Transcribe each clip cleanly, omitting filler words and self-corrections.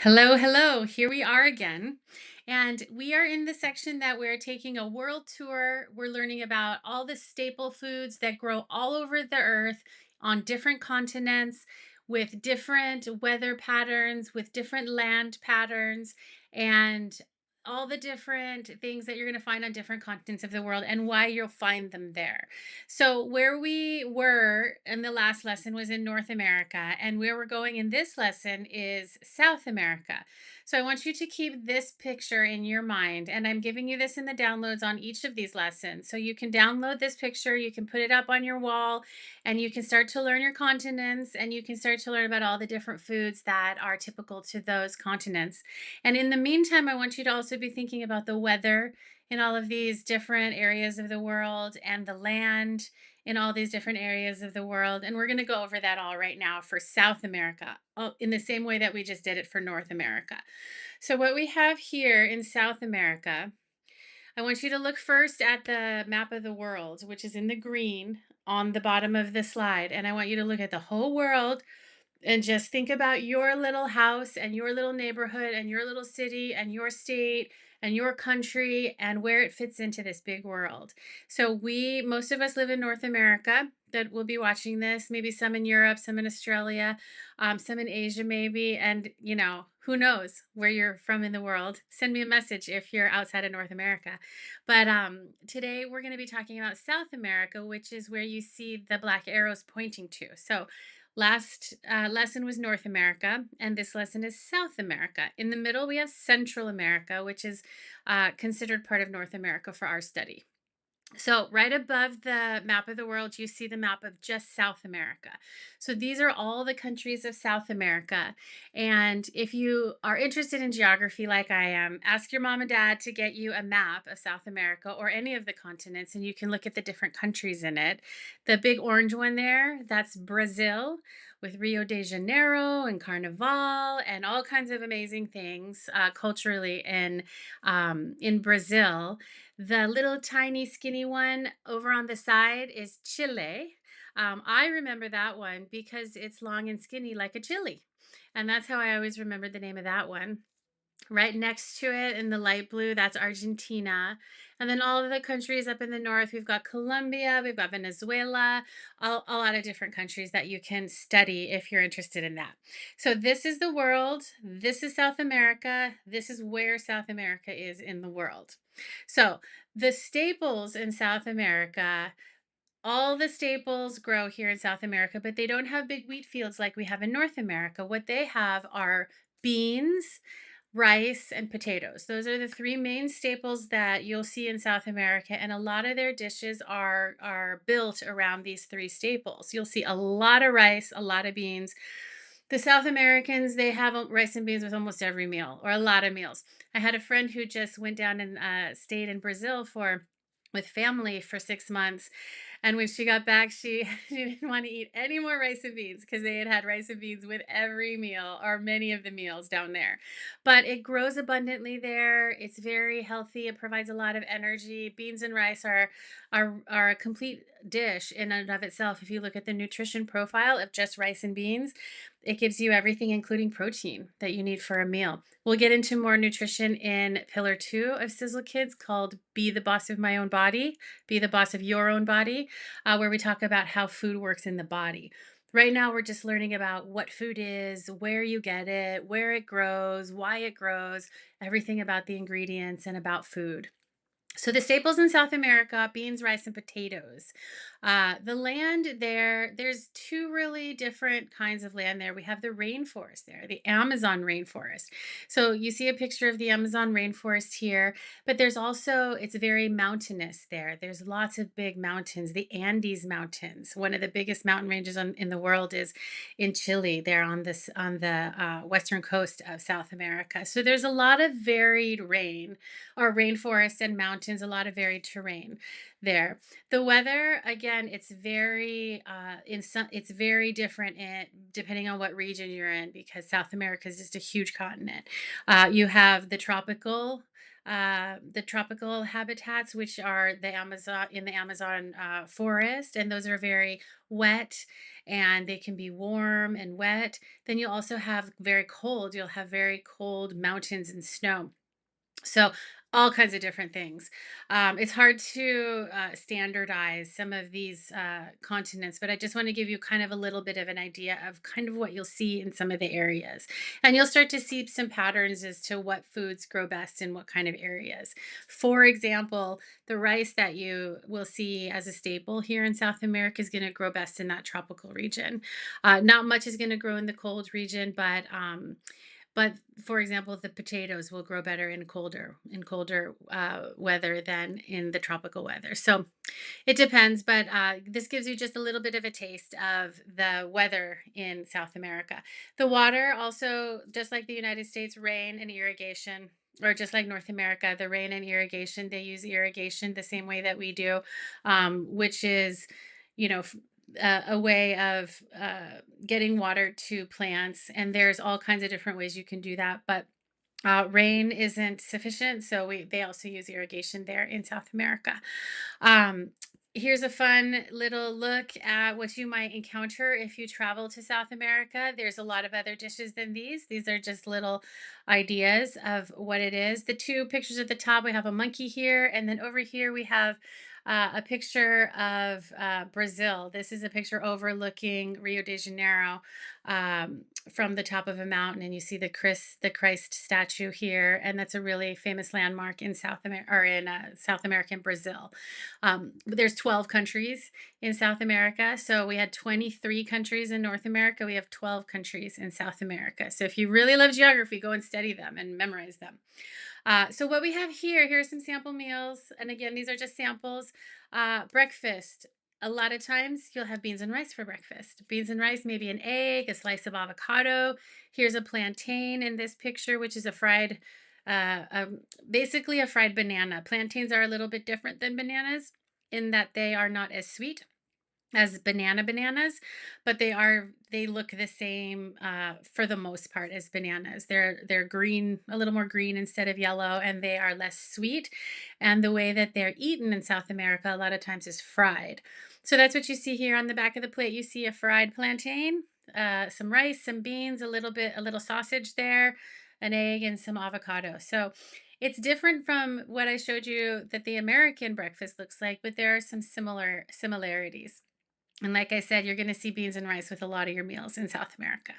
Hello, hello. Here we are again. And we are in the section that we're taking a world tour. We're learning about all the staple foods that grow all over the earth on different continents with different weather patterns, with different land patterns, and all the different things that you're going to find on different continents of the world and why you'll find them there. So, where we were in the last lesson was in North America, and where we're going in this lesson is South America. So, I want you to keep this picture in your mind, and I'm giving you this in the downloads on each of these lessons. So, you can download this picture, you can put it up on your wall, and you can start to learn your continents, and you can start to learn about all the different foods that are typical to those continents. And in the meantime, I want you to also be thinking about the weather in all of these different areas of the world and the land in all these different areas of the world. And we're going to go over that all right now for South America, in the same way that we just did it for North America. So, what we have here in South America, I want you to look first at the map of the world, which is in the green on the bottom of the slide. And I want you to look at the whole world and just think about your little house and your little neighborhood and your little city and your state and your country and where it fits into this big world. So most of us live in North America that will be watching this, maybe some in Europe, some in Australia, some in Asia maybe. And who knows where you're from in the world. Send me a message if you're outside of North America. But today we're going to be talking about South America, which is where you see the black arrows pointing to. So last lesson was North America, and this lesson is South America. In the middle, we have Central America, which is considered part of North America for our study. So, right above the map of the world, you see the map of just South America. So, these are all the countries of South America. And if you are interested in geography like I am, ask your mom and dad to get you a map of South America or any of the continents, and you can look at the different countries in it. The big orange one there, that's Brazil with Rio de Janeiro and Carnival and all kinds of amazing things culturally in Brazil. The little tiny skinny one over on the side is Chile. I remember that one because it's long and skinny like a chili. And that's how I always remembered the name of that one. Right next to it in the light blue, that's Argentina. And then all of the countries up in the north, we've got Colombia, we've got Venezuela, a lot of different countries that you can study if you're interested in that. So, this is the world. This is South America. This is where South America is in the world. So, the staples in South America, all the staples grow here in South America, but they don't have big wheat fields like we have in North America. What they have are beans, rice, and potatoes. Those are the three main staples that you'll see in South America, and a lot of their dishes are built around these three staples. You'll see a lot of rice, a lot of beans. The South Americans, they have rice and beans with almost every meal or a lot of meals. I had a friend who just went down and stayed in Brazil for with family for 6 months. And when she got back, she didn't want to eat any more rice and beans because they had had rice and beans with every meal or many of the meals down there. But it grows abundantly there. It's very healthy. It provides a lot of energy. Beans and rice are a complete dish in and of itself. If you look at the nutrition profile of just rice and beans, it gives you everything, including protein, that you need for a meal. We'll get into more nutrition in Pillar 2 of Sizzle Kids called Be the Boss of My Own Body, Be the Boss of Your Own Body, where we talk about how food works in the body. Right now, we're just learning about what food is, where you get it, where it grows, why it grows, everything about the ingredients and about food. So the staples in South America, beans, rice, and potatoes. The land there, there's two really different kinds of land there. We have the rainforest there, the Amazon rainforest. So you see a picture of the Amazon rainforest here, but there's also, it's very mountainous there. There's lots of big mountains, the Andes Mountains. One of the biggest mountain ranges in the world is in Chile, there on the western coast of South America. So there's a lot of varied rain or rainforest and mountains, a lot of varied terrain there. The weather, again, it's very different depending on what region you're in because South America is just a huge continent. You have the tropical habitats, which are the Amazon forest, and those are very wet and they can be warm and wet. Then you'll also have very cold. You'll have very cold mountains and snow. So all kinds of different things. It's hard to standardize some of these continents, but I just want to give you kind of a little bit of an idea of kind of what you'll see in some of the areas. And you'll start to see some patterns as to what foods grow best in what kind of areas. For example, the rice that you will see as a staple here in South America is going to grow best in that tropical region. Not much is going to grow in the cold region, but for example, the potatoes will grow better in colder weather than in the tropical weather. So it depends, but this gives you just a little bit of a taste of the weather in South America. The water also, just like the United States, rain and irrigation, or just like North America, the rain and irrigation, they use irrigation the same way that we do, which is, you know, a way of getting water to plants. And there's all kinds of different ways you can do that. But rain isn't sufficient, so they also use irrigation there in South America. Um, Here's a fun little look at what you might encounter if you travel to South America. There's a lot of other dishes than these. These are just little ideas of what it is. The two pictures at the top, we have a monkey here, and then over here we have a picture of Brazil. This is a picture overlooking Rio de Janeiro, from the top of a mountain, and you see the Christ statue here, and that's a really famous landmark in South America, or in South America and Brazil. There's 12 countries in South America, so we had 23 countries in North America. We have 12 countries in South America. So if you really love geography, go and study them and memorize them. So what we have here are some sample meals, and again, these are just samples. Breakfast. A lot of times you'll have beans and rice for breakfast. Beans and rice, maybe an egg, a slice of avocado. Here's a plantain in this picture, which is a fried, basically a fried banana. Plantains are a little bit different than bananas in that they are not as sweet as bananas, but they look the same for the most part as bananas. They're green, a little more green instead of yellow, and they are less sweet. And the way that they're eaten in South America a lot of times is fried. So that's what you see here on the back of the plate. You see a fried plantain, some rice, some beans, a little sausage there, an egg, and some avocado. So it's different from what I showed you that the American breakfast looks like, but there are some similarities. And like I said, you're going to see beans and rice with a lot of your meals in South America.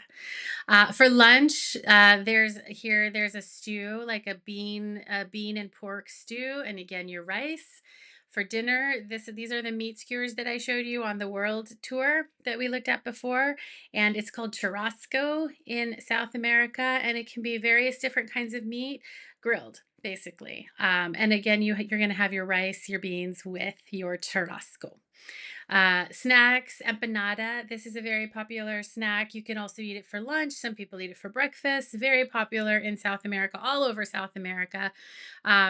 For lunch, there's a stew, like a bean and pork stew, and again your rice. For dinner, these are the meat skewers that I showed you on the world tour that we looked at before, and it's called churrasco in South America, and it can be various different kinds of meat grilled, basically. And again, you're going to have your rice, your beans with your churrasco. Snacks, empanada. This is a very popular snack. You can also eat it for lunch. Some people eat it for breakfast. Very popular in South America, all over South America.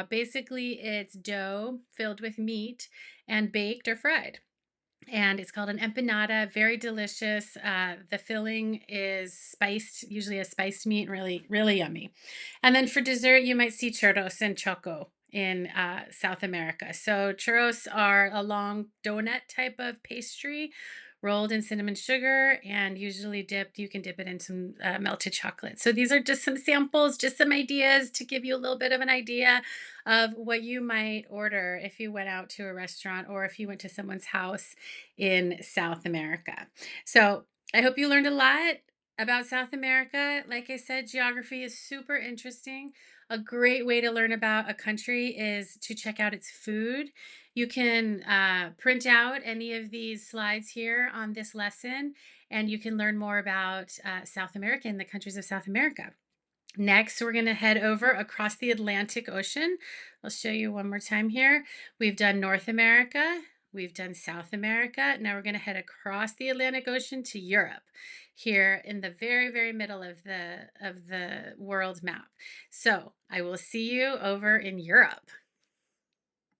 Basically, it's dough filled with meat and baked or fried. And it's called an empanada. Very delicious. The filling is spiced, usually a spiced meat, really, really yummy. And then for dessert, you might see churros and choco in South America. So churros are a long donut type of pastry rolled in cinnamon sugar and usually dipped. You can dip it in some melted chocolate. So these are just some samples, just some ideas to give you a little bit of an idea of what you might order if you went out to a restaurant or if you went to someone's house in South America. So I hope you learned a lot about South America. Like I said, geography is super interesting. A great way to learn about a country is to check out its food. You can print out any of these slides here on this lesson, and you can learn more about South America and the countries of South America. Next, we're going to head over across the Atlantic Ocean. I'll show you one more time here. We've done North America, we've done South America. Now we're going to head across the Atlantic Ocean to Europe, here in the very, very middle of the world map. So I will see you over in Europe.